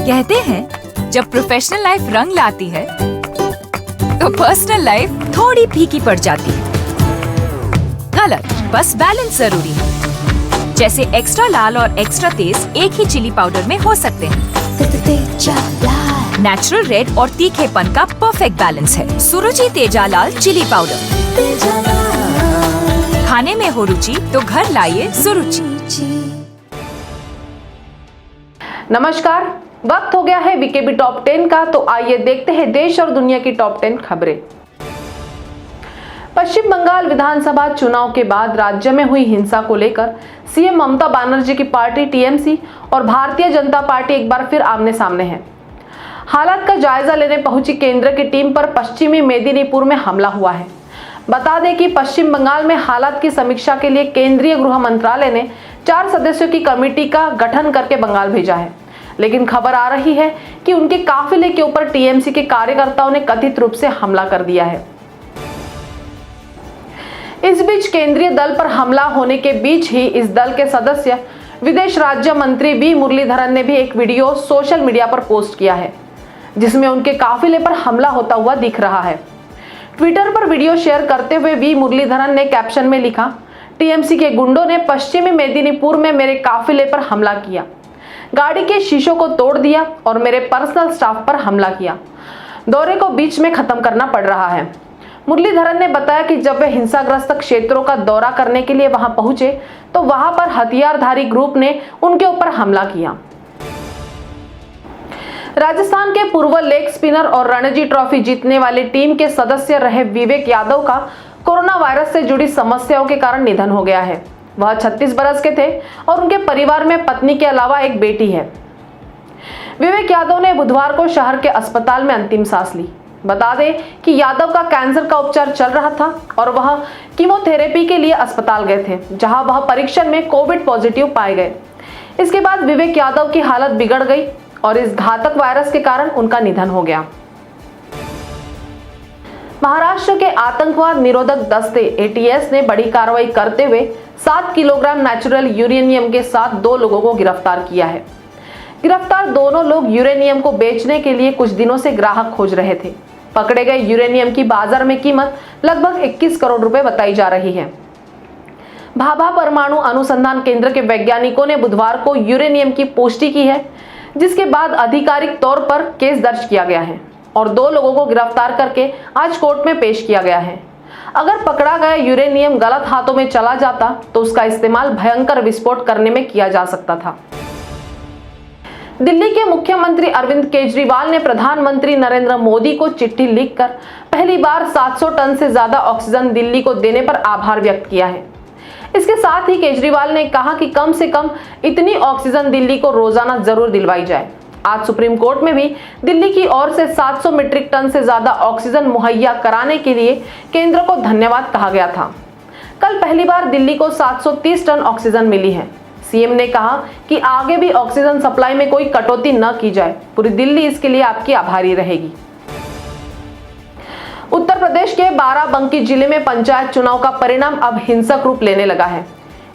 कहते हैं जब प्रोफेशनल लाइफ रंग लाती है तो पर्सनल लाइफ थोड़ी फीकी पड़ जाती है। गलत, बस बैलेंस जरूरी है। जैसे एक्स्ट्रा लाल और एक्स्ट्रा तेज एक ही चिली पाउडर में हो सकते हैं। नेचुरल रेड और तीखेपन का परफेक्ट बैलेंस है सुरुचि तेजा लाल चिली पाउडर। खाने में हो रुचि तो घर लाइए सुरुचि। नमस्कार, वक्त हो गया है बीकेबी टॉप 10 का, तो आइए देखते हैं देश और दुनिया की टॉप 10 खबरें। पश्चिम बंगाल विधानसभा चुनाव के बाद राज्य में हुई हिंसा को लेकर सीएम ममता बनर्जी की पार्टी टीएमसी और भारतीय जनता पार्टी एक बार फिर आमने सामने है। हालात का जायजा लेने पहुंची केंद्र की टीम पर पश्चिमी मेदिनीपुर में हमला हुआ है। बता दें कि पश्चिम बंगाल में हालात की समीक्षा के लिए केंद्रीय गृह मंत्रालय ने 4 सदस्यों की कमेटी का गठन करके बंगाल भेजा है, लेकिन खबर आ रही है कि उनके काफिले के ऊपर टीएमसी के कार्यकर्ताओं ने कथित रूप से हमला कर दिया है। इस बीच केंद्रीय दल पर हमला होने के बीच ही इस दल के सदस्य विदेश राज्य मंत्री वी मुरलीधरन ने भी एक वीडियो सोशल मीडिया पर पोस्ट किया है, जिसमें उनके काफिले पर हमला होता हुआ दिख रहा है। ट्विटर पर वीडियो शेयर करते हुए वी मुरलीधरन ने कैप्शन में लिखा, टीएमसी के गुंडों ने पश्चिमी मेदिनीपुर में मेरे काफिले पर हमला किया, गाड़ी के शीशों को तोड़ दिया और मेरे पर्सनल स्टाफ पर हमला किया। दौरे को बीच में खत्म करना पड़ रहा है। मुरलीधरन ने बताया कि जब वे हिंसाग्रस्त क्षेत्रों का दौरा करने के लिए वहां पहुंचे तो वहां पर हथियारधारी ग्रुप ने उनके ऊपर हमला किया। राजस्थान के पूर्व लेग स्पिनर और रणजी ट्रॉफी जीतने वाली टीम के सदस्य रहे विवेक यादव का कोरोना वायरस से जुड़ी समस्याओं के कारण निधन हो गया है। वह 36 बरस के थे और उनके परिवार में पत्नी के अलावा एक बेटी है। विवेक यादव ने बुधवार को शहर के अस्पताल में अंतिम सांस ली। बता दें कि यादव का कैंसर का उपचार चल रहा था और वह कीमोथेरेपी के लिए अस्पताल गए थे, जहां वह परीक्षण में कोविड पॉजिटिव पाए गए। इसके बाद विवेक यादव की हालत बिगड़ गई और इस घातक वायरस के कारण उनका निधन हो गया। महाराष्ट्र के आतंकवाद निरोधक दस्ते एटीएस ने बड़ी कार्रवाई करते हुए 7 किलोग्राम नेचुरल यूरेनियम के साथ 2 लोगों को गिरफ्तार किया है। गिरफ्तार दोनों लोग यूरेनियम को बेचने के लिए कुछ दिनों से ग्राहक खोज रहे थे। पकड़े गए यूरेनियम की बाजार में कीमत लगभग 21 करोड़ रुपए बताई जा रही है। भाभा परमाणु अनुसंधान केंद्र के वैज्ञानिकों ने बुधवार को यूरेनियम की पुष्टि की है, जिसके बाद आधिकारिक तौर पर केस दर्ज किया गया है और 2 लोगों को गिरफ्तार करके आज कोर्ट में पेश किया गया है। अगर पकड़ा गया यूरेनियम गलत हाथों में चला जाता तो उसका इस्तेमाल भयंकर विस्फोट करने में किया जा सकता था। दिल्ली के मुख्यमंत्री अरविंद केजरीवाल ने प्रधानमंत्री नरेंद्र मोदी को चिट्ठी लिखकर पहली बार 700 टन से ज्यादा ऑक्सीजन दिल्ली को देने पर आभार व्यक्त किया है। इसके साथ ही केजरीवाल ने कहा कि कम से कम इतनी ऑक्सीजन दिल्ली को रोजाना जरूर दिलवाई जाए। आज सुप्रीम कोर्ट में भी दिल्ली की ओर से 700 मीट्रिक टन से ज्यादा ऑक्सीजन मुहैया कराने के लिए केंद्र को धन्यवाद कहा गया था। कल पहली बार दिल्ली को 730 टन ऑक्सीजन मिली है। सीएम ने कहा कि आगे भी ऑक्सीजन सप्लाई में कोई कटौती न की जाए। पूरी दिल्ली इसके लिए आपकी आभारी रहेगी। उत्तर प्रदेश के बाराबंकी जिले में पंचायत चुनाव का परिणाम अब हिंसक रूप लेने लगा है।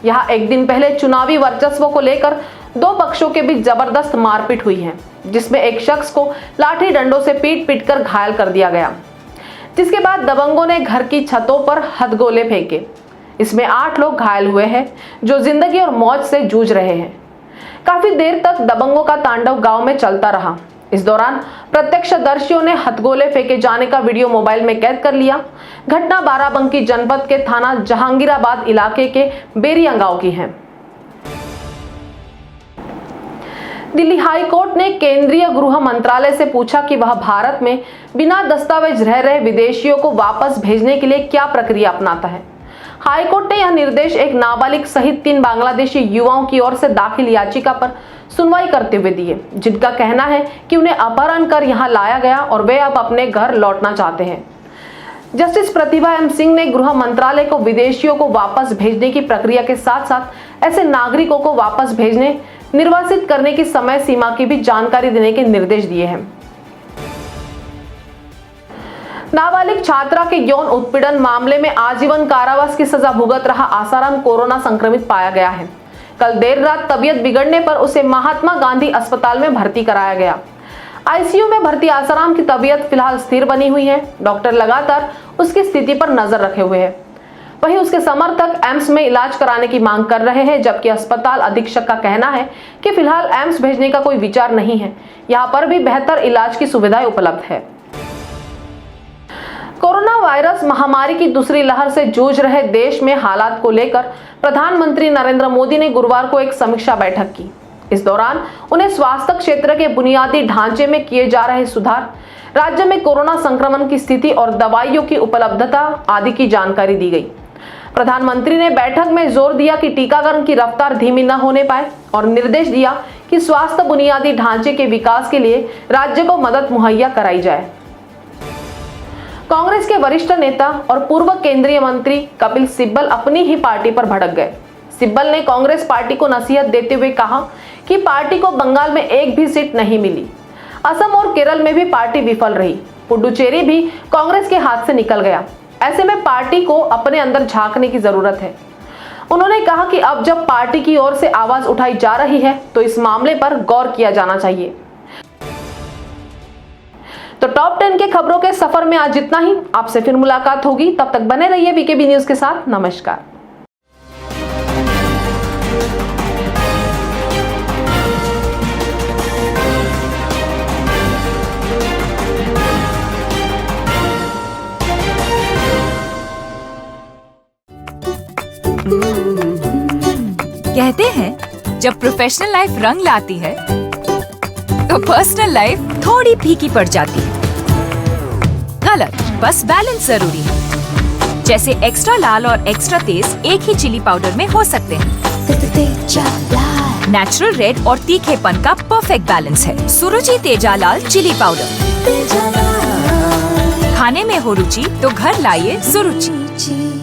यहाँ एक दिन पहले चुनावी वर्चस्व को लेकर 2 पक्षों के बीच जबरदस्त मारपीट हुई है, जिसमें एक शख्स को लाठी डंडों से पीट कर घायल कर दिया गया, जिसके बाद दबंगों ने घर की छतों पर हथगोले फेंके। इसमें 8 लोग घायल हुए हैं, जो जिंदगी और मौत से जूझ रहे हैं। काफी देर तक दबंगों का तांडव गांव में चलता रहा। इस दौरान प्रत्यक्षदर्शियों ने हथगोले फेंके जाने का वीडियो मोबाइल में कैद कर लिया। घटना बाराबंकी जनपद के थाना जहांगीराबाद इलाके के बेरिया गांव की है। दिल्ली हाई कोर्ट ने केंद्रीय गृह मंत्रालय से पूछा कि वह भारत में बिना दस्तावेज रह रहे विदेशियों को वापस भेजने के लिए क्या प्रक्रिया अपनाता है। हाई कोर्ट ने यह निर्देश एक नाबालिग सहित 3 बांग्लादेशी युवाओं की ओर से दाखिल याचिका पर सुनवाई करते हुए दिए, जिनका कहना है कि उन्हें अपहरण कर यहां लाया गया और वे अब अपने घर लौटना चाहते हैं। जस्टिस प्रतिभा एम सिंह ने गृह मंत्रालय को विदेशियों को वापस भेजने की प्रक्रिया के साथ साथ ऐसे नागरिकों को वापस भेजने, निर्वासित करने की समय सीमा की भी जानकारी देने के निर्देश दिए हैं। नाबालिग छात्रा के यौन उत्पीड़न मामले में आजीवन कारावास की सजा भुगत रहा आसाराम कोरोना संक्रमित पाया गया है। कल देर रात तबीयत बिगड़ने पर उसे महात्मा गांधी अस्पताल में भर्ती कराया गया। आईसीयू में भर्ती आसाराम की तबीयत फिलहाल स्थिर बनी हुई है। डॉक्टर लगातार उसकी स्थिति पर नजर रखे हुए हैं। वहीं उसके समर्थक एम्स में इलाज कराने की मांग कर रहे हैं, जबकि अस्पताल अधीक्षक का कहना है कि फिलहाल एम्स भेजने का कोई विचार नहीं है। यहां पर भी बेहतर इलाज की सुविधाएं उपलब्ध है। कोरोना वायरस महामारी की दूसरी लहर से जूझ रहे देश में हालात को लेकर प्रधानमंत्री नरेंद्र मोदी ने गुरुवार को एक समीक्षा बैठक की। इस दौरान उन्हें स्वास्थ्य क्षेत्र के बुनियादी ढांचे में किए जा रहे सुधार, राज्य में कोरोना संक्रमण की स्थिति और दवाइयों की उपलब्धता आदि की जानकारी दी गई। प्रधानमंत्री ने बैठक में जोर दिया कि टीकाकरण की रफ्तार धीमी न होने पाए और निर्देश दिया कि स्वास्थ्य बुनियादी ढांचे के विकास के लिए राज्य को मदद मुहैया कराई जाए। कांग्रेस के वरिष्ठ नेता और पूर्व केंद्रीय मंत्री कपिल सिब्बल अपनी ही पार्टी पर भड़क गए। सिब्बल ने कांग्रेस पार्टी को नसीहत देते हुए कहा कि पार्टी को बंगाल में एक भी सीट नहीं मिली। असम और केरल में भी पार्टी विफल रही। पुडुचेरी भी कांग्रेस के हाथ से निकल गया। ऐसे में पार्टी को अपने अंदर झांकने की जरूरत है। उन्होंने कहा कि अब जब पार्टी की ओर से आवाज उठाई जा रही है तो इस मामले पर गौर किया जाना चाहिए। तो टॉप 10 के खबरों के सफर में आज इतना ही। आपसे फिर मुलाकात होगी, तब तक बने रहिए वीकेबी न्यूज के साथ। नमस्कार। कहते हैं जब प्रोफेशनल लाइफ रंग लाती है तो पर्सनल लाइफ थोड़ी फीकी पड़ जाती है। गलत, बस बैलेंस जरूरी है। जैसे एक्स्ट्रा लाल और एक्स्ट्रा तेज एक ही चिली पाउडर में हो सकते हैं। नेचुरल रेड और तीखेपन का परफेक्ट बैलेंस है सुरुचि तेजा लाल चिली पाउडर। खाने में हो रुचि तो घर लाइए सुरुचि।